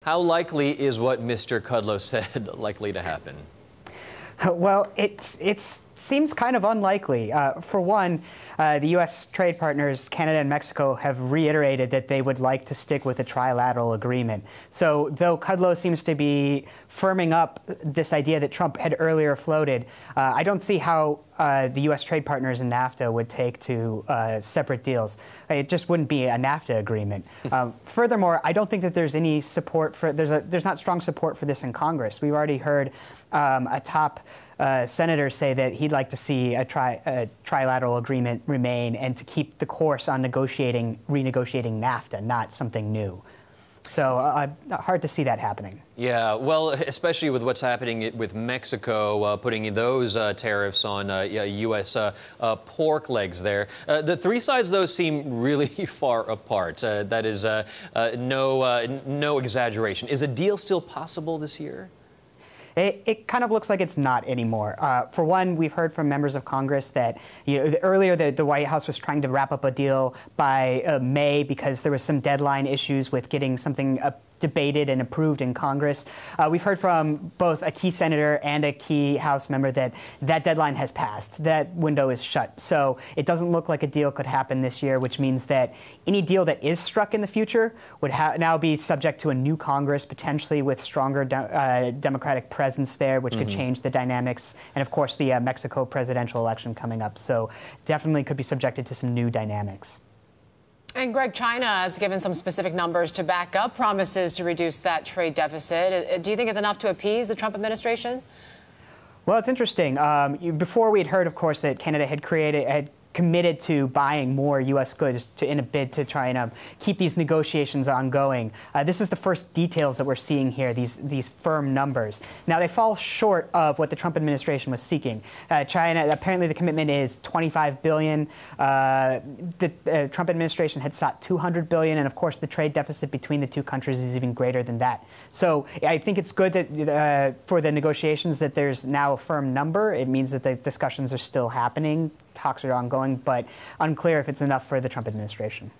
How likely is what Mr. Kudlow said likely to happen? Well, it seems kind of unlikely. For one, the U.S. trade partners, Canada and Mexico, have reiterated that they would like to stick with a trilateral agreement. So though Kudlow seems to be firming up this idea that Trump had earlier floated, I don't see how the U.S. trade partners in Nafta would take to separate deals. It just wouldn't be a Nafta agreement. Furthermore, I don't think that there's any support for there's not strong support for this in Congress. We've already heard a top senator say that he'd like to see a trilateral agreement remain and to keep the course on renegotiating NAFTA, not something new. So hard to see that happening. Yeah, well, especially with what's happening with Mexico, putting those tariffs on U.S. Pork legs there. The three sides, though, seem really far apart. That is no exaggeration. Is a deal still possible this year? It kind of looks like it's not anymore. For one, we've heard from members of Congress that earlier the White House was trying to wrap up a deal by May because there was some deadline issues with getting something debated and approved in Congress. We've heard from both a key senator and a key House member that deadline has passed. That window is shut. So it doesn't look like a deal could happen this year, which means that any deal that is struck in the future would now be subject to a new Congress, potentially with stronger Democratic presence there, which could change the dynamics. And of course, the Mexico presidential election coming up. So definitely could be subjected to some new dynamics. And Greg, China has given some specific numbers to back up promises to reduce that trade deficit. Do you think it's enough to appease the Trump administration? Well, it's interesting. Before we had heard, of course, that Canada had committed to buying more U.S. goods in a bid to try and keep these negotiations ongoing. This is the first details that we're seeing here, these firm numbers. Now, they fall short of what the Trump administration was seeking. China, apparently the commitment is $25 billion. The Trump administration had sought $200 billion, and of course the trade deficit between the two countries is even greater than that. So I think it's good that for the negotiations that there's now a firm number. It means that the discussions are still happening. Talks are ongoing, but unclear if it's enough for the Trump administration.